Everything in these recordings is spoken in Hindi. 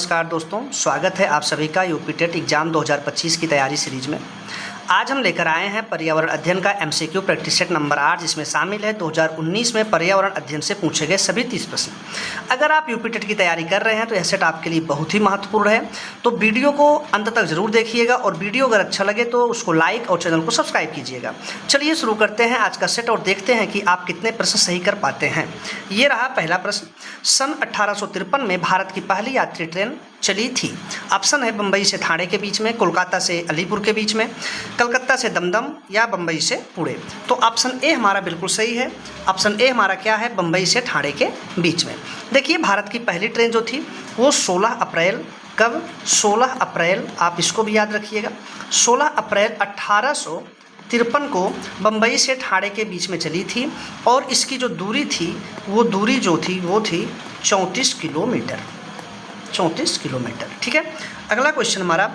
नमस्कार दोस्तों, स्वागत है आप सभी का यूपी टेट एग्ज़ाम 2025 की तैयारी सीरीज में। आज हम लेकर आए हैं पर्यावरण अध्ययन का एमसीक्यू प्रैक्टिस सेट नंबर 8, जिसमें शामिल है 2019 में पर्यावरण अध्ययन से पूछे गए सभी 30 प्रश्न। अगर आप यूपी टेट की तैयारी कर रहे हैं तो यह सेट आपके लिए बहुत ही महत्वपूर्ण है, तो वीडियो को अंत तक जरूर देखिएगा और वीडियो अगर अच्छा लगे तो उसको लाइक और चैनल को सब्सक्राइब कीजिएगा। चलिए शुरू करते हैं आज का सेट और देखते हैं कि आप कितने प्रश्न सही कर पाते हैं। ये रहा पहला प्रश्न। सन 1853 में भारत की पहली यात्री ट्रेन चली थी। ऑप्शन है बम्बई से ठाणे के बीच में, कोलकाता से अलीपुर के बीच में, कलकत्ता से दमदम या बम्बई से पुणे। तो ऑप्शन ए हमारा बिल्कुल सही है। ऑप्शन ए हमारा क्या है? बम्बई से ठाणे के बीच में। देखिए, भारत की पहली ट्रेन जो थी वो 16 अप्रैल, कब? 16 अप्रैल, आप इसको भी याद रखिएगा, 16 अप्रैल 1853 को बम्बई से ठाणे के बीच में चली थी और इसकी जो दूरी थी वो दूरी जो थी वो थी 34 किलोमीटर। 34 किलोमीटर। ठीक है। अगला क्वेश्चन हमारा,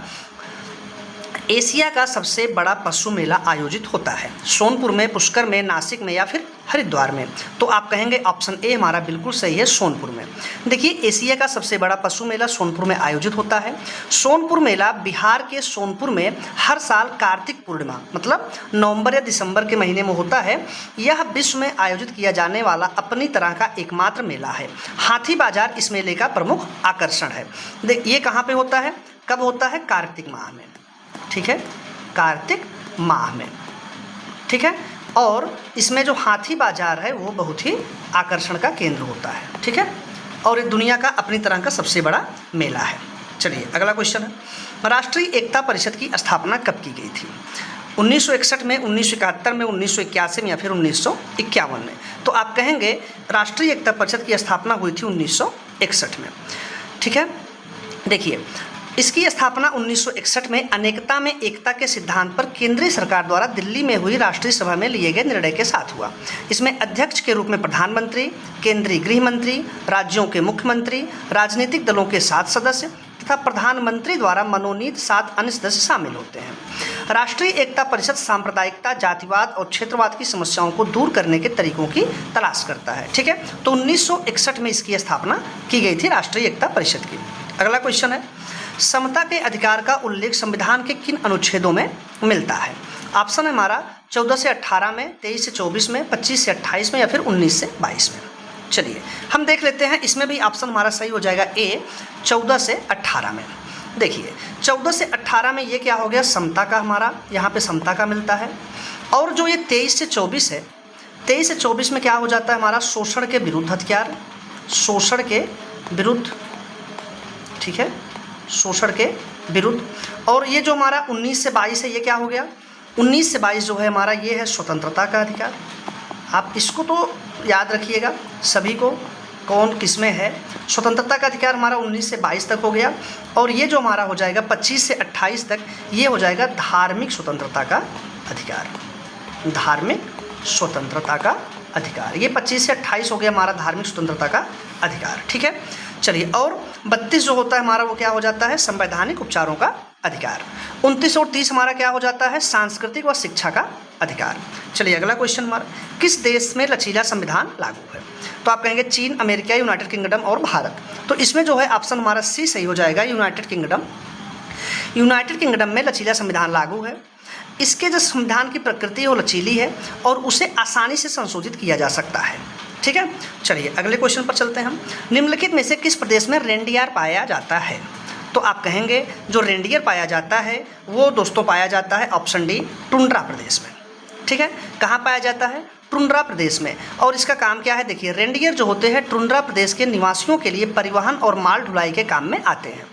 एशिया का सबसे बड़ा पशु मेला आयोजित होता है सोनपुर में, पुष्कर में, नासिक में या फिर हरिद्वार में। तो आप कहेंगे ऑप्शन ए हमारा बिल्कुल सही है, सोनपुर में। देखिए, एशिया का सबसे बड़ा पशु मेला सोनपुर में आयोजित होता है। सोनपुर मेला बिहार के सोनपुर में हर साल कार्तिक पूर्णिमा मतलब नवंबर या दिसंबर के महीने में होता है। यह विश्व में आयोजित किया जाने वाला अपनी तरह का एकमात्र मेला है। हाथी बाजार इस मेले का प्रमुख आकर्षण है। ये कहाँ पे होता है, कब होता है? कार्तिक माह में। ठीक है, कार्तिक माह में। ठीक है, और इसमें जो हाथी बाजार है वो बहुत ही आकर्षण का केंद्र होता है। ठीक है, और ये दुनिया का अपनी तरह का सबसे बड़ा मेला है। चलिए अगला क्वेश्चन है, राष्ट्रीय एकता परिषद की स्थापना कब की गई थी? 1961 में, 1971 में, 1981 में या फिर 1951 में। तो आप कहेंगे राष्ट्रीय एकता परिषद की स्थापना हुई थी 1961 में। ठीक है, देखिए इसकी स्थापना 1961 में अनेकता में एकता के सिद्धांत पर केंद्रीय सरकार द्वारा दिल्ली में हुई राष्ट्रीय सभा में लिए गए निर्णय के साथ हुआ। इसमें अध्यक्ष के रूप में प्रधानमंत्री, केंद्रीय गृह मंत्री, राज्यों के मुख्यमंत्री, राजनीतिक दलों के 7 सदस्य तथा प्रधानमंत्री द्वारा मनोनीत 7 अन्य सदस्य शामिल होते हैं। राष्ट्रीय एकता परिषद सांप्रदायिकता, जातिवाद और क्षेत्रवाद की समस्याओं को दूर करने के तरीकों की तलाश करता है। ठीक है, तो 1961 में इसकी स्थापना की गई थी राष्ट्रीय एकता परिषद की। अगला क्वेश्चन है, समता के अधिकार का उल्लेख संविधान के किन अनुच्छेदों में मिलता है? ऑप्शन है हमारा 14 से 18 में, 23 से 24 में, 25 से 28 में या फिर 19 से 22 में। चलिए हम देख लेते हैं, इसमें भी ऑप्शन हमारा सही हो जाएगा ए, 14 से 18 में। देखिए 14 से 18 में ये क्या हो गया? समता का, हमारा यहाँ पे समता का मिलता है। और जो ये 23 से 24 है, 23 से 24 में क्या हो जाता है? हमारा शोषण के विरुद्ध हथियार, शोषण के विरुद्ध। ठीक है, शोषण के विरुद्ध। और ये जो हमारा 19 से 22 है, ये क्या हो गया? 19 से 22 जो है हमारा ये है स्वतंत्रता का अधिकार। आप इसको तो याद रखिएगा सभी को, कौन किस में है। स्वतंत्रता का अधिकार हमारा 19 से 22 तक हो गया। और ये जो हमारा हो जाएगा 25 से 28 तक, ये हो जाएगा धार्मिक स्वतंत्रता का अधिकार। धार्मिक स्वतंत्रता का अधिकार, ये 25 से 28 हो गया हमारा धार्मिक स्वतंत्रता का अधिकार। ठीक है, चलिए। और 32 जो होता है हमारा वो क्या हो जाता है? संवैधानिक उपचारों का अधिकार। 29 और 30 हमारा क्या हो जाता है? सांस्कृतिक व शिक्षा का अधिकार। चलिए अगला क्वेश्चन हमारा, किस देश में लचीला संविधान लागू है? तो आप कहेंगे चीन, अमेरिका, यूनाइटेड किंगडम और भारत। तो इसमें जो है ऑप्शन हमारा सी सही हो जाएगा, यूनाइटेड किंगडम। यूनाइटेड किंगडम में लचीला संविधान लागू है। इसके जो संविधान की प्रकृति है वो लचीली है और उसे आसानी से संशोधित किया जा सकता है। ठीक है, चलिए अगले क्वेश्चन पर चलते हैं हम। निम्नलिखित में से किस प्रदेश में रेनडियर पाया जाता है? तो आप कहेंगे जो रेनडियर पाया जाता है वो दोस्तों पाया जाता है ऑप्शन डी, टुंड्रा प्रदेश में। ठीक है, कहाँ पाया जाता है? टुंड्रा प्रदेश में। और इसका काम क्या है? देखिए, रेनडियर जो होते हैं टुंड्रा प्रदेश के निवासियों के लिए परिवहन और माल ढुलाई के काम में आते हैं।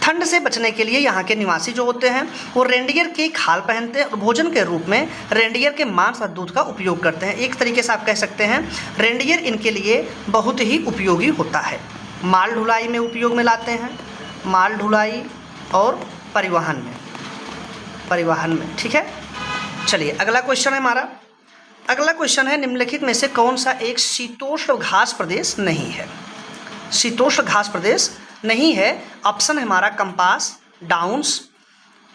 ठंड से बचने के लिए यहाँ के निवासी जो होते हैं वो रेनडियर की खाल पहनते हैं और भोजन के रूप में रेनडियर के मांस और दूध का उपयोग करते हैं। एक तरीके से आप कह सकते हैं रेनडियर इनके लिए बहुत ही उपयोगी होता है। माल ढुलाई में उपयोग में लाते हैं, माल ढुलाई और परिवहन में। ठीक है, चलिए अगला क्वेश्चन है हमारा। अगला क्वेश्चन है, निम्नलिखित में से कौन सा एक शीतोष्ण घास प्रदेश नहीं है? शीतोष्ण घास प्रदेश नहीं है। ऑप्शन है हमारा कंपास, डाउन्स,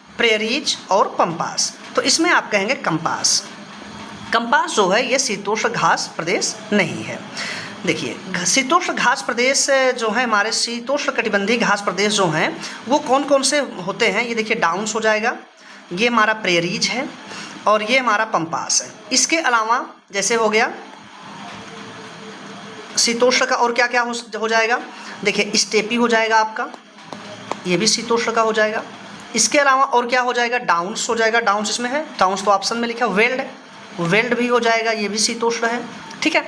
प्रेरीज और पंपास। तो इसमें आप कहेंगे कंपास। कंपास जो है ये शीतोष्ण घास प्रदेश नहीं है। देखिए शीतोष्ण घास प्रदेश जो है, हमारे शीतोष्ण कटिबंधीय घास प्रदेश जो हैं वो कौन कौन से होते हैं, ये देखिए डाउन्स हो जाएगा, ये हमारा प्रेरीज है और ये हमारा पंपास है। इसके अलावा जैसे हो गया शीतोष्ण का, और क्या क्या हो जाएगा, देखिए स्टेपी हो जाएगा आपका, ये भी शीतोष्ण का हो जाएगा। इसके अलावा और क्या हो जाएगा, डाउन्स हो जाएगा, डाउन्स इसमें है, डाउन्स तो ऑप्शन में लिखा, वेल्ड, वेल्ड भी हो जाएगा, ये भी शीतोष्ण है, ठीक है।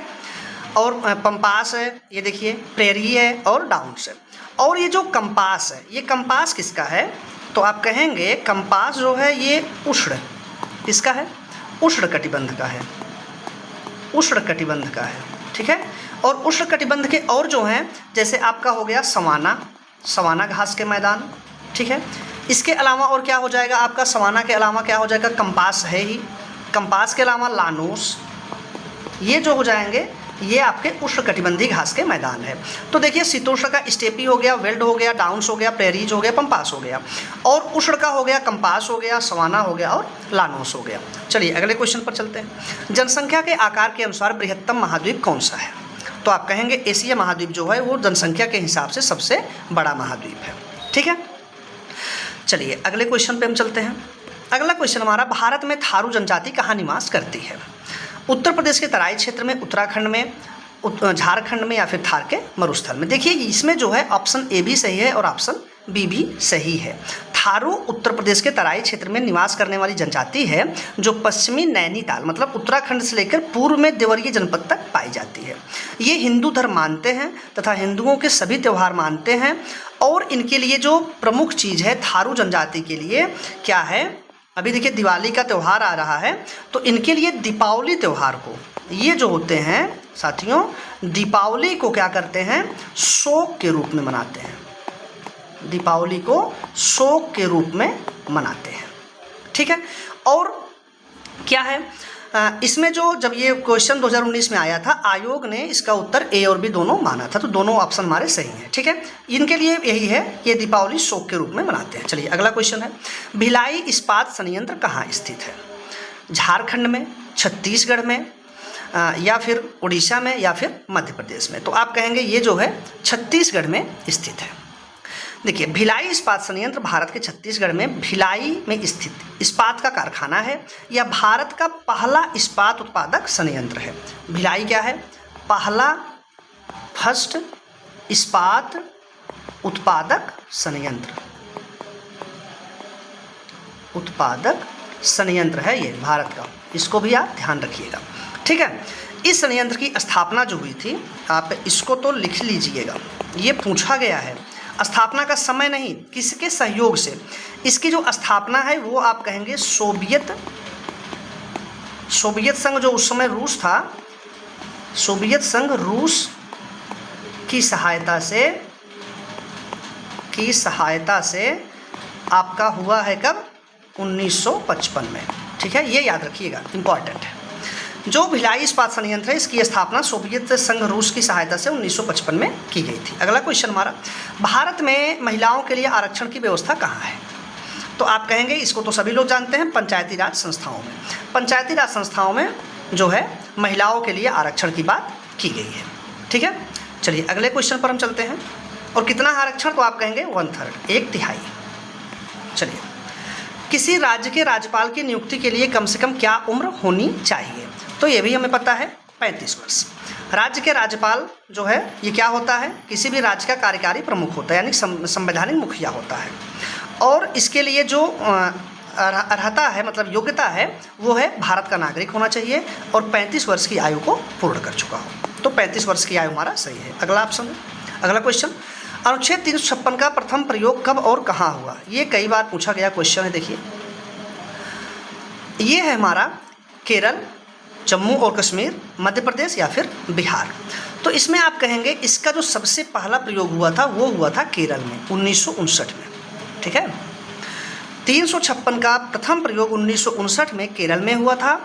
और पंपास है, ये देखिए प्रेरी है और डाउन्स है। और ये जो कंपास है, ये कंपास किसका है, तो आप कहेंगे कंपास जो है ये उष्ण, किसका है, उष्ण कटिबंध का है, उष्ण कटिबंध का है, ठीक है। और उष्ण कटिबंध के और जो हैं, जैसे आपका हो गया सवाना, सवाना घास के मैदान, ठीक है। इसके अलावा और क्या हो जाएगा आपका, सवाना के अलावा क्या हो जाएगा, कंपास है ही, कंपास के अलावा लानोस, ये जो हो जाएंगे ये आपके उष्ण कटिबंधीय घास के मैदान है। तो देखिए शीतोष्ण का स्टेपी हो गया, वेल्ड हो गया, डाउन्स हो गया, प्रेरीज हो गया, पंपास हो गया, और उष्ण का हो गया कंपास हो गया, सवाना हो गया और लानोस हो गया। चलिए अगले क्वेश्चन पर चलते हैं। जनसंख्या के आकार के अनुसार बृहत्तम महाद्वीप कौन सा है, तो आप कहेंगे एशिया महाद्वीप जो है वो जनसंख्या के हिसाब से सबसे बड़ा महाद्वीप है, ठीक है। चलिए अगले क्वेश्चन पे हम चलते हैं। अगला क्वेश्चन हमारा, भारत में थारू जनजाति कहाँ निवास करती है, उत्तर प्रदेश के तराई क्षेत्र में, उत्तराखंड में, झारखंड में, या फिर थार के मरुस्थल में। देखिए इसमें जो है ऑप्शन ए भी सही है और ऑप्शन बी भी सही है। थारू उत्तर प्रदेश के तराई क्षेत्र में निवास करने वाली जनजाति है जो पश्चिमी नैनीताल मतलब उत्तराखंड से लेकर पूर्व में देवरिया जनपद तक पाई जाती है। ये हिंदू धर्म मानते हैं तथा हिंदुओं के सभी त्यौहार मानते हैं, और इनके लिए जो प्रमुख चीज़ है थारू जनजाति के लिए क्या है, अभी देखिए दिवाली का त्यौहार आ रहा है, तो इनके लिए दीपावली त्यौहार को, ये जो होते हैं साथियों, दीपावली को क्या करते हैं, शोक के रूप में मनाते हैं, दीपावली को शोक के रूप में मनाते हैं, ठीक है। और क्या है इसमें जो, जब ये क्वेश्चन 2019 में आया था, आयोग ने इसका उत्तर ए और बी दोनों माना था, तो दोनों ऑप्शन हमारे सही हैं, ठीक है। इनके लिए यही है, ये दीपावली शोक के रूप में मनाते हैं। चलिए अगला क्वेश्चन है, भिलाई इस्पात संयंत्र कहाँ स्थित है, झारखंड में, छत्तीसगढ़ में, या फिर उड़ीसा में, या फिर मध्य प्रदेश में। तो आप कहेंगे ये जो है छत्तीसगढ़ में स्थित है। देखिए भिलाई इस्पात संयंत्र भारत के छत्तीसगढ़ में भिलाई में स्थित इस्पात का कारखाना है, या भारत का पहला इस्पात उत्पादक संयंत्र है। भिलाई क्या है, पहला, फर्स्ट इस्पात उत्पादक संयंत्र, उत्पादक संयंत्र है ये भारत का, इसको भी आप ध्यान रखिएगा, ठीक है। इस संयंत्र की स्थापना जो हुई थी, आप इसको तो लिख लीजिएगा, ये पूछा गया है, स्थापना का समय नहीं, किसके सहयोग से इसकी जो स्थापना है वो आप कहेंगे सोवियत संघ जो उस समय रूस था, सोवियत संघ रूस की सहायता से आपका हुआ है कब, 1955 में, ठीक है, ये याद रखिएगा, इम्पॉर्टेंट है। जो भिलाई इस्पात संयंत्र है इसकी स्थापना सोवियत संघ रूस की सहायता से 1955 में की गई थी। अगला क्वेश्चन हमारा, भारत में महिलाओं के लिए आरक्षण की व्यवस्था कहाँ है, तो आप कहेंगे इसको तो सभी लोग जानते हैं, पंचायती राज संस्थाओं में। पंचायती राज संस्थाओं में जो है महिलाओं के लिए आरक्षण की बात की गई है, ठीक है। चलिए अगले क्वेश्चन पर हम चलते हैं, और कितना आरक्षण, तो आप कहेंगे 1/3, 1/3। चलिए, किसी राज्य के राज्यपाल की नियुक्ति के लिए कम से कम क्या उम्र होनी चाहिए, तो ये भी हमें पता है 35 वर्ष। राज्य के राज्यपाल जो है ये क्या होता है, किसी भी राज्य का कार्यकारी प्रमुख होता है, यानी संवैधानिक मुखिया होता है, और इसके लिए जो अर्हता है मतलब योग्यता है वो है भारत का नागरिक होना चाहिए और 35 वर्ष की आयु को पूर्ण कर चुका हो, तो 35 वर्ष की आयु हमारा सही है। अगला ऑप्शन है, अगला क्वेश्चन, अनुच्छेद 356 का प्रथम प्रयोग कब और कहाँ हुआ, ये कई बार पूछा गया क्वेश्चन है। देखिए ये है हमारा केरल, जम्मू और कश्मीर, मध्य प्रदेश या फिर बिहार। तो इसमें आप कहेंगे इसका जो सबसे पहला प्रयोग हुआ था वो हुआ था केरल में 1959 में, ठीक है। 356 का प्रथम प्रयोग 1959 में केरल में हुआ था,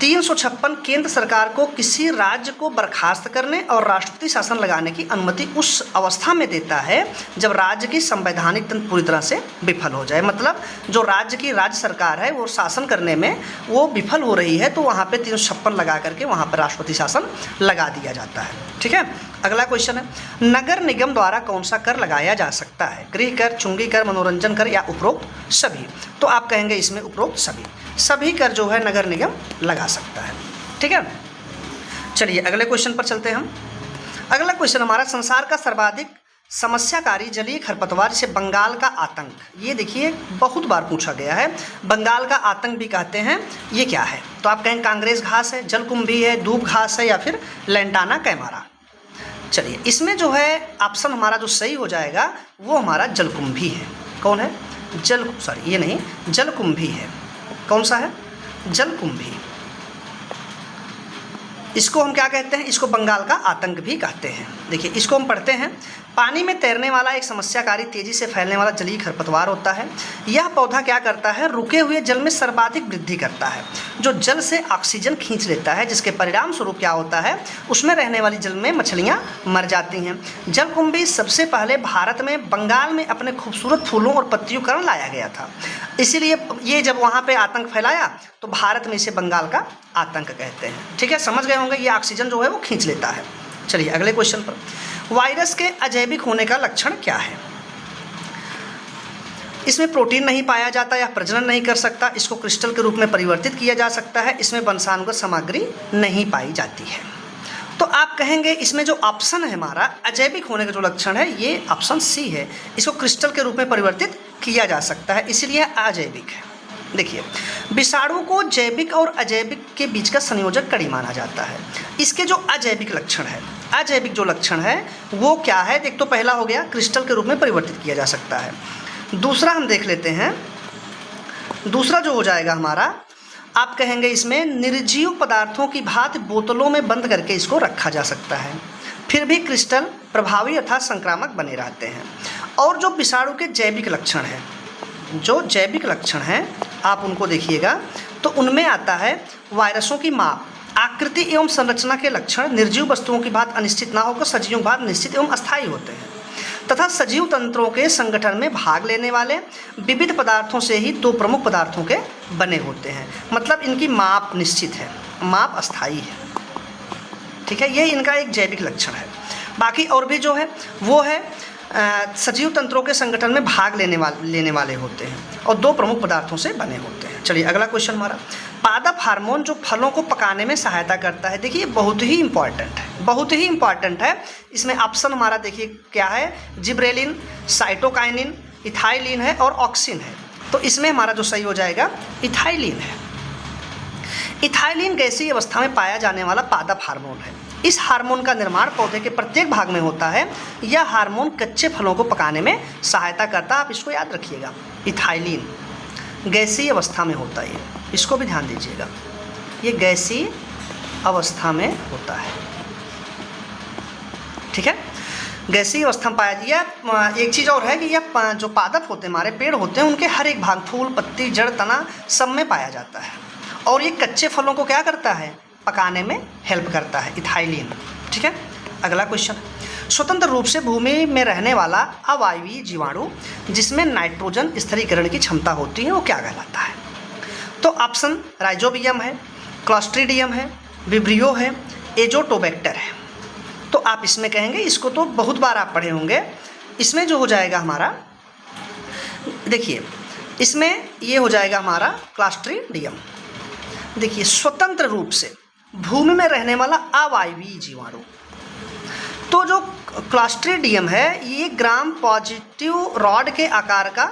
356 केंद्र सरकार को किसी राज्य को बर्खास्त करने और राष्ट्रपति शासन लगाने की अनुमति उस अवस्था में देता है जब राज्य की संवैधानिक तंत्र पूरी तरह से विफल हो जाए। मतलब जो राज्य की राज्य सरकार है वो शासन करने में वो विफल हो रही है, तो वहाँ पे 356 लगा करके वहाँ पर राष्ट्रपति शासन लगा दिया जाता है। ठीक है, अगला क्वेश्चन है, नगर निगम द्वारा कौन सा कर लगाया जा सकता है? गृह कर, चुंगी कर, मनोरंजन कर या उपरोक्त सभी? तो आप कहेंगे इसमें उपरोक्त सभी कर जो है नगर निगम लगा सकता है। ठीक है, चलिए अगले क्वेश्चन पर चलते हैं हम। अगला क्वेश्चन हमारा, संसार का सर्वाधिक समस्याकारी जलीय खरपतवार जिसे बंगाल का आतंक, ये देखिए बहुत बार पूछा गया है, बंगाल का आतंक भी कहते हैं, ये क्या है? तो आप कहेंगे कांग्रेस घास है, जलकुंभी है, दूब घास है या फिर लैंटाना कैमारा। चलिए इसमें जो है ऑप्शन हमारा जो सही हो जाएगा वो हमारा जलकुंभी है। कौन है? जलकुंभी है। कौन सा है? जलकुंभी। इसको हम क्या कहते हैं? इसको बंगाल का आतंक भी कहते हैं। देखिए इसको हम पढ़ते हैं, पानी में तैरने वाला एक समस्याकारी तेजी से फैलने वाला जलीय खरपतवार होता है। यह पौधा क्या करता है? रुके हुए जल में सर्वाधिक वृद्धि करता है, जो जल से ऑक्सीजन खींच लेता है, जिसके परिणाम स्वरूप क्या होता है? उसमें रहने वाली जल में मछलियाँ मर जाती हैं। जलकुंभी सबसे पहले भारत में बंगाल में अपने खूबसूरत फूलों और पत्तियों कारण लाया गया था, इसीलिए ये जब वहाँ पर आतंक फैलाया तो भारत में इसे बंगाल का आतंक कहते हैं। ठीक है, समझ गए होंगे, ये ऑक्सीजन जो है वो खींच लेता है। चलिए अगले क्वेश्चन पर, वायरस के अजैविक होने का लक्षण क्या है? इसमें प्रोटीन नहीं पाया जाता या प्रजनन नहीं कर सकता, इसको क्रिस्टल के रूप में परिवर्तित किया जा सकता है, इसमें वंशानुगत सामग्री नहीं पाई जाती है। तो आप कहेंगे इसमें जो ऑप्शन है हमारा अजैविक होने का जो लक्षण है ये ऑप्शन सी है, इसको क्रिस्टल के रूप में परिवर्तित किया जा सकता है, इसलिए अजैविक है। देखिए विषाणु को जैविक और अजैविक के बीच का संयोजक कड़ी माना जाता है। इसके जो अजैविक लक्षण है, अजैविक जो लक्षण है वो क्या है? एक तो पहला हो गया क्रिस्टल के रूप में परिवर्तित किया जा सकता है। दूसरा हम देख लेते हैं, दूसरा जो हो जाएगा हमारा, आप कहेंगे इसमें निर्जीव पदार्थों की भांति बोतलों में बंद करके इसको रखा जा सकता है, फिर भी क्रिस्टल प्रभावी अर्थात संक्रामक बने रहते हैं। और जो विषाणु के जैविक लक्षण है, जो जैविक लक्षण हैं आप उनको देखिएगा तो उनमें आता है वायरसों की माप, आकृति एवं संरचना के लक्षण निर्जीव वस्तुओं की बात अनिश्चित ना होकर सजीवों की बात निश्चित एवं अस्थायी होते हैं, तथा सजीव तंत्रों के संगठन में भाग लेने वाले विविध पदार्थों से ही दो प्रमुख पदार्थों के बने होते हैं। मतलब इनकी माप निश्चित है, माप अस्थायी है। ठीक है, ये इनका एक जैविक लक्षण है। बाकी और भी जो है वो है सजीव तंत्रों के संगठन में भाग लेने वाले होते हैं और दो प्रमुख पदार्थों से बने होते हैं। चलिए अगला क्वेश्चन हमारा, पादप हार्मोन जो फलों को पकाने में सहायता करता है। देखिए बहुत ही इंपॉर्टेंट है, बहुत ही इंपॉर्टेंट है। इसमें ऑप्शन हमारा देखिए क्या है, जिब्रेलिन, साइटोकाइनिन, इथाइलिन है और ऑक्सिन है। तो इसमें हमारा जो सही हो जाएगा इथाइलिन है। इथाइलिन गैसीय अवस्था में पाया जाने वाला पादप हार्मोन है। इस हार्मोन का निर्माण पौधे के प्रत्येक भाग में होता है। यह हार्मोन कच्चे फलों को पकाने में सहायता करता है। आप इसको याद रखिएगा, इथाइलिन गैसीय अवस्था में होता है, इसको भी ध्यान दीजिएगा, ये गैसीय अवस्था में होता है। ठीक है, गैसीय अवस्था में पाया दिया। एक चीज़ और है कि यह जो पादप होते हैं, हमारे पेड़ होते हैं, उनके हर एक भाग, फूल, पत्ती, जड़, तना सब में पाया जाता है और ये कच्चे फलों को क्या करता है? पकाने में हेल्प करता है, इथाइलिन। ठीक है, अगला क्वेश्चन, स्वतंत्र रूप से भूमि में रहने वाला अवायवीय जीवाणु जिसमें नाइट्रोजन स्थिरीकरण की क्षमता होती है वो क्या कहलाता है? तो ऑप्शन राइजोबियम है, क्लॉस्ट्रीडियम है, विब्रियो है, एजोटोबैक्टर है। तो आप इसमें कहेंगे, इसको तो बहुत बार आप पढ़े होंगे। इसमें जो हो जाएगा हमारा, देखिए इसमें ये हो जाएगा हमारा क्लॉस्ट्रीडियम। देखिए स्वतंत्र रूप से भूमि में रहने वाला अवायवीय जीवाणु, तो जो क्लॉस्ट्रीडियम है ये ग्राम पॉजिटिव रॉड के आकार का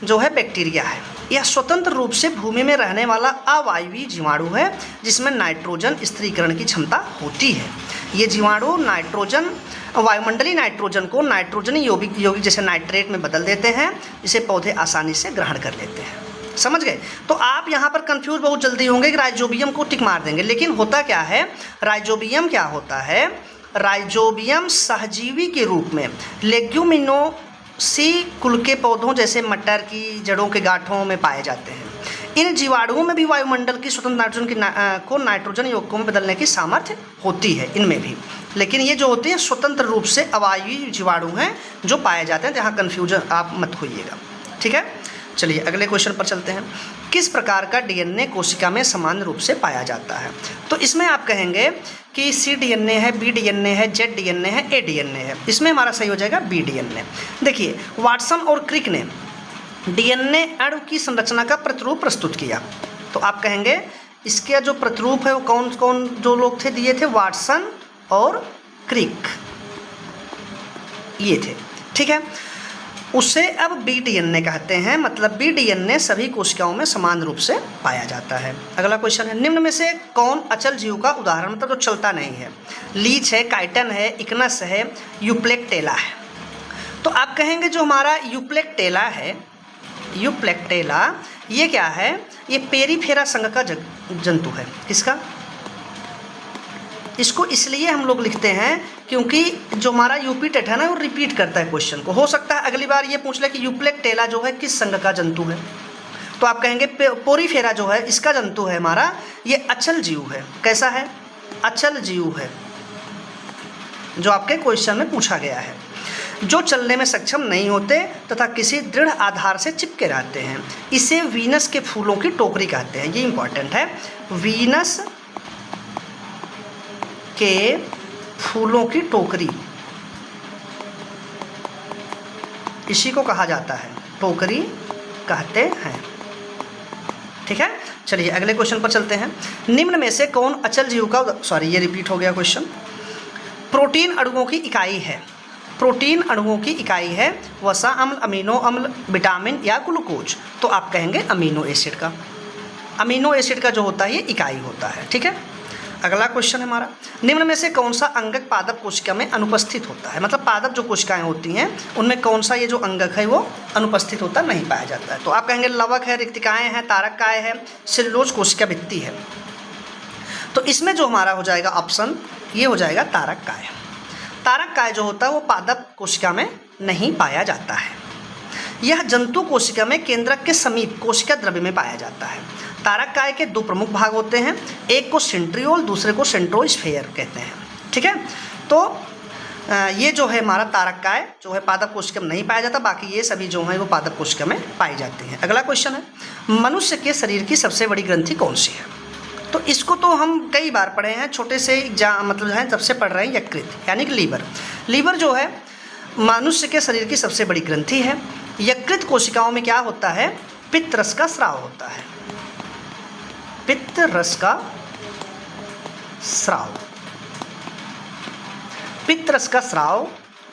जो है बैक्टीरिया है। यह स्वतंत्र रूप से भूमि में रहने वाला अवायवीय जीवाणु है जिसमें नाइट्रोजन स्थिरीकरण की क्षमता होती है। ये जीवाणु नाइट्रोजन, वायुमंडलीय नाइट्रोजन को नाइट्रोजन यौगिक जैसे नाइट्रेट में बदल देते हैं, जिसे पौधे आसानी से ग्रहण कर लेते हैं। समझ गए? तो आप यहाँ पर कंफ्यूज बहुत जल्दी होंगे कि राइजोबियम को टिक मार देंगे, लेकिन होता क्या है, राइजोबियम क्या होता है? राइजोबियम सहजीवी के रूप में लेग्यूमिनोसी कुल के पौधों जैसे मटर की जड़ों के गांठों में पाए जाते हैं। इन जीवाणुओं में भी वायुमंडल की स्वतंत्र नाइट्रोजन को नाइट्रोजन यौगिकों में बदलने की सामर्थ्य होती है इनमें भी, लेकिन ये जो होते हैं स्वतंत्र रूप से अवायवीय जीवाणु हैं जो पाए जाते हैं। यहाँ कन्फ्यूजन आप मत होइएगा, ठीक है। चलिए अगले क्वेश्चन पर चलते हैं। किस प्रकार का डीएनए कोशिका में समान रूप से पाया जाता है? तो इसमें आप कहेंगे कि सी डीएनए है, बी डीएनए है, जेड डीएनए है, ए डीएनए है। इसमें हमारा सही हो जाएगा बी डीएनए। देखिए वाटसन और क्रिक ने डीएनए अणु की संरचना का प्रतिरूप प्रस्तुत किया, तो आप कहेंगे इसके जो प्रतिरूप है वो कौन कौन जो लोग थे दिए थे? वाटसन और क्रिक ये थे, ठीक है। उसे अब बी डीएनए कहते हैं, मतलब बी डीएनए सभी कोशिकाओं में समान रूप से पाया जाता है। अगला क्वेश्चन है, निम्न में से कौन अचल जीव का उदाहरण, मतलब जो चलता नहीं है? लीच है, काइटन है, इक्नस है, यूप्लेक्टेला है। तो आप कहेंगे जो हमारा यूप्लेक्टेला है, यूप्लेक्टेला ये क्या है? ये पेरीफेरा संघ का जंतु है। किसका? इसको इसलिए हम लोग लिखते हैं क्योंकि जो हमारा यूपीटेट है ना वो रिपीट करता है क्वेश्चन को। हो सकता है अगली बार ये पूछ ले कि यूप्लेक्टेला जो है किस संघ का जंतु है, तो आप कहेंगे पोरीफेरा जो है इसका जंतु है हमारा, ये अचल जीव है। कैसा है? अचल जीव है, जो आपके क्वेश्चन में पूछा गया है, जो चलने में सक्षम नहीं होते तथा किसी दृढ़ आधार से चिपके रहते हैं। इसे वीनस के फूलों की टोकरी कहते हैं, ये इंपॉर्टेंट है। वीनस के फूलों की टोकरी, इसी को कहा जाता है, टोकरी कहते हैं, ठीक है। चलिए अगले क्वेश्चन पर चलते हैं। निम्न में से कौन अचल जीव का, सॉरी ये रिपीट हो गया क्वेश्चन। प्रोटीन अणुओं की इकाई है, प्रोटीन अणुओं की इकाई है वसा अम्ल, अमीनो अम्ल, विटामिन या ग्लूकोज। तो आप कहेंगे अमीनो एसिड का, अमीनो एसिड का जो होता है ये इकाई होता है, ठीक है। अगला क्वेश्चन है हमारा, निम्न में से कौन सा अंगक पादप कोशिका में अनुपस्थित होता है? मतलब पादप जो कोशिकाएं होती हैं उनमें कौन सा ये जो अंगक है वो अनुपस्थित होता नहीं पाया जाता है? तो आप कहेंगे लवक है, रिक्तिकाएँ हैं, तारककाय है, सेलुलोज कोशिका भित्ति है। तो इसमें जो हमारा हो जाएगा ऑप्शन ये हो जाएगा तारककाय। तारककाय जो होता है वो पादप कोशिका में नहीं पाया जाता है। यह जंतु कोशिका में केंद्रक के समीप कोशिका द्रव्य में पाया जाता है। तारककाय के दो प्रमुख भाग होते हैं, एक को सेंट्रियोल, दूसरे को सेंट्रोस्फेयर कहते हैं, ठीक है। तो ये जो है हमारा तारककाय जो है पादप कोशिका में नहीं पाया जाता, बाकी ये सभी जो हैं वो पादप कोशिका में पाई जाती हैं। अगला क्वेश्चन है, मनुष्य के शरीर की सबसे बड़ी ग्रंथि कौन सी है? तो इसको तो हम कई बार पढ़े हैं, छोटे से मतलब जो है जब से पढ़ रहे हैं, यकृत यानी कि लीवर। लीवर जो है मनुष्य के शरीर की सबसे बड़ी ग्रंथि है। यकृत कोशिकाओं में क्या होता है? पित्त रस का स्राव होता है, पित्त रस का स्राव, पित्त रस का स्राव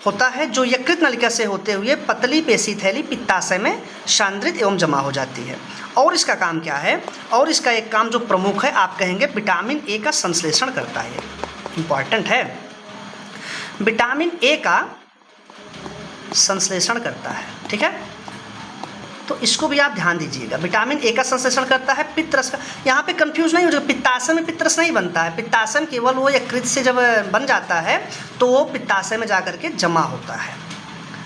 होता है जो यकृत नलिका से होते हुए पतली पेशी थैली पित्ताशय में सांद्रित एवं जमा हो जाती है। और इसका काम क्या है? और इसका एक काम जो प्रमुख है आप कहेंगे विटामिन ए का संश्लेषण करता है, इंपॉर्टेंट है। विटामिन ए का संश्लेषण करता है, ठीक है। तो इसको भी आप ध्यान दीजिएगा, विटामिन ए का संश्लेषण करता है, पित्त रस का। यहाँ पे कंफ्यूज नहीं हो जाएगा, पित्ताशय में पित्त रस नहीं बनता है, पित्ताशय केवल वो यकृत से जब बन जाता है तो वो पित्ताशय में जाकर के जमा होता है,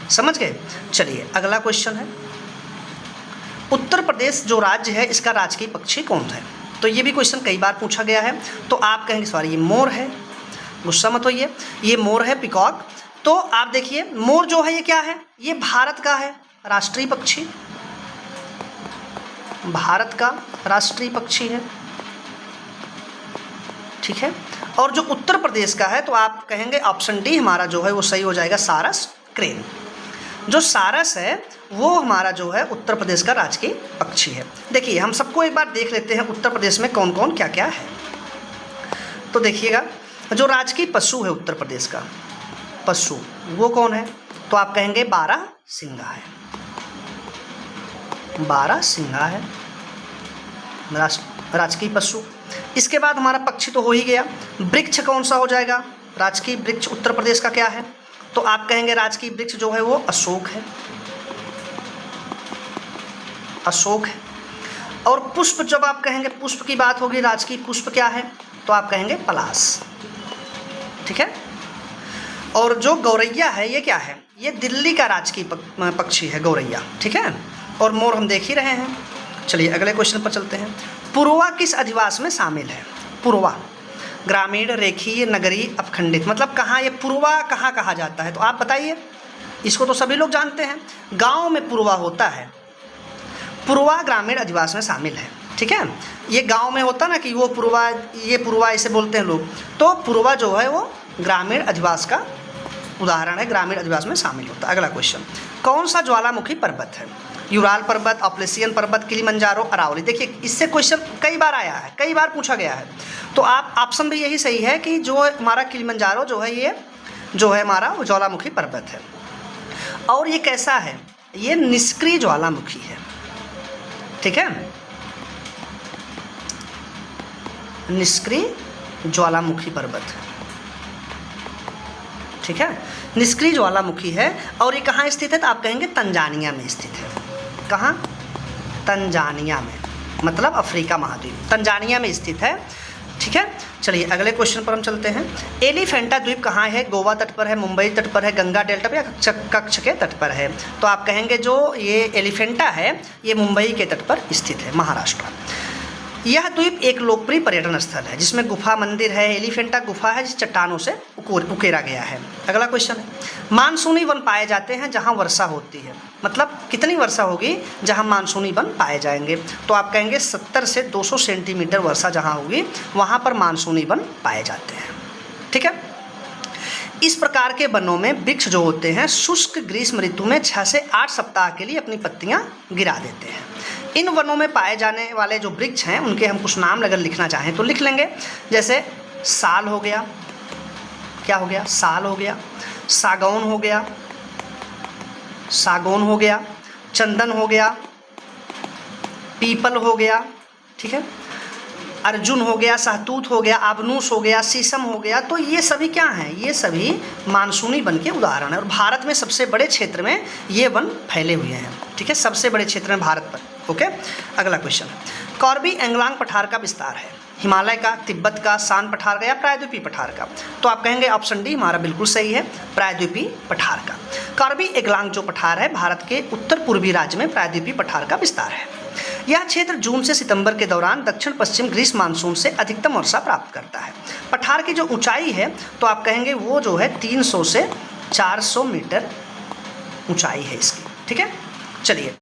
समझ गए। चलिए अगला क्वेश्चन है, उत्तर प्रदेश जो राज्य है इसका राजकीय पक्षी कौन है? तो ये भी क्वेश्चन कई बार पूछा गया है। तो आप कहेंगे सॉरी ये मोर है, गुस्सा मत होइए, ये मोर है, पिकॉक। तो आप देखिए मोर जो है ये क्या है? ये भारत का है राष्ट्रीय पक्षी, भारत का राष्ट्रीय पक्षी है, ठीक है। और जो उत्तर प्रदेश का है तो आप कहेंगे ऑप्शन डी हमारा जो है वो सही हो जाएगा, सारस क्रेन। जो सारस है वो हमारा जो है उत्तर प्रदेश का राजकीय पक्षी है। देखिए हम सबको एक बार देख लेते हैं उत्तर प्रदेश में कौन कौन क्या क्या है। तो देखिएगा जो राजकीय पशु है उत्तर प्रदेश का पशु वो कौन है? तो आप कहेंगे बारहसिंगा है, बारहसिंगा है राजकीय पशु। इसके बाद हमारा पक्षी तो हो ही गया। वृक्ष कौन सा हो जाएगा? राजकीय वृक्ष उत्तर प्रदेश का क्या है? तो आप कहेंगे राजकीय वृक्ष जो है वो अशोक है, अशोक है। और पुष्प जब आप कहेंगे पुष्प की बात होगी, राजकीय पुष्प क्या है? तो आप कहेंगे पलाश, ठीक है। और जो गौरैया है ये क्या है? ये दिल्ली का राजकीय पक्षी है गौरैया, ठीक है। और मोर हम देख ही रहे हैं। चलिए अगले क्वेश्चन पर चलते हैं। पूर्वा किस अधिवास में शामिल है? पूर्वा ग्रामीण, रेखीय, नगरीय, अपखंडित, मतलब कहाँ ये पूर्वा कहाँ कहा जाता है? तो आप बताइए, इसको तो सभी लोग जानते हैं, गांव में पूर्वा होता है। पूर्वा ग्रामीण अधिवास में शामिल है, ठीक है। ये गांव में होता ना कि वो पूर्वा, ये पूर्वा ऐसे बोलते हैं लोग, तो पूर्वा जो है वो ग्रामीण अधिवास का उदाहरण है, ग्रामीण अधिवास में शामिल होता है। अगला क्वेश्चन, कौन सा ज्वालामुखी पर्वत है? यूराल पर्वत, अपलेशियन पर्वत, किलिमंजारो, अरावली। देखिए इससे क्वेश्चन कई बार आया है, कई बार पूछा गया है, तो आप ऑप्शन भी यही सही है कि जो हमारा किलिमंजारो जो है, ये जो है हमारा वो ज्वालामुखी पर्वत है। और ये कैसा है? ये निष्क्रिय ज्वालामुखी है, ठीक है, निष्क्रिय ज्वालामुखी पर्वत, ठीक है, निष्क्रिय ज्वालामुखी है। और ये कहाँ स्थित है? तो आप कहेंगे तंजानिया में स्थित है। कहाँ? तंजानिया में, मतलब अफ्रीका महाद्वीप, तंजानिया में स्थित है, ठीक है। चलिए अगले क्वेश्चन पर हम चलते हैं। एलिफेंटा द्वीप कहाँ है? गोवा तट पर है, मुंबई तट पर है, गंगा डेल्टा पर, या कच्छ के तट पर है? तो आप कहेंगे जो ये एलिफेंटा है ये मुंबई के तट पर स्थित है, महाराष्ट्र। यह द्वीप एक लोकप्रिय पर्यटन स्थल है जिसमें गुफा मंदिर है। एलिफेंटा गुफा है जिस चट्टानों से उकेरा गया है। अगला क्वेश्चन है, मानसूनी वन पाए जाते हैं जहां वर्षा होती है, मतलब कितनी वर्षा होगी जहां मानसूनी वन पाए जाएंगे? तो आप कहेंगे 70 से 200 सेंटीमीटर वर्षा जहां होगी वहां पर मानसूनी वन पाए जाते हैं, ठीक है। इस प्रकार के वनों में वृक्ष जो होते हैं शुष्क ग्रीष्म ऋतु में 6 से 8 सप्ताह के लिए अपनी पत्तियां गिरा देते हैं। इन वनों में पाए जाने वाले जो वृक्ष हैं उनके हम कुछ नाम अगर लिखना चाहें तो लिख लेंगे, जैसे साल हो गया, क्या हो गया? साल हो गया, सागौन हो गया, सागौन हो गया, चंदन हो गया, पीपल हो गया, ठीक है, अर्जुन हो गया, सहतूत हो गया, आबनूस हो गया, शीशम हो गया। तो ये सभी क्या हैं? ये सभी मानसूनी वन के उदाहरण हैं और भारत में सबसे बड़े क्षेत्र में ये वन फैले हुए हैं, ठीक है, सबसे बड़े क्षेत्र में भारत पर। ओके, अगला क्वेश्चन है, कार्बी एंगलांग पठार का विस्तार है हिमालय का, तिब्बत का, शान पठार का, या प्रायद्वीपीय पठार का? तो आप कहेंगे ऑप्शन डी हमारा बिल्कुल सही है, प्रायद्वीपीय पठार का। कार्बी एंगलांग जो पठार है भारत के उत्तर पूर्वी राज्य में प्रायद्वीपीय पठार का विस्तार है। यह क्षेत्र जून से सितंबर के दौरान दक्षिण पश्चिम ग्रीष्म मानसून से अधिकतम वर्षा प्राप्त करता है। पठार की जो ऊंचाई है तो आप कहेंगे वो जो है 300 से 400 मीटर ऊंचाई है इसकी, ठीक है। चलिए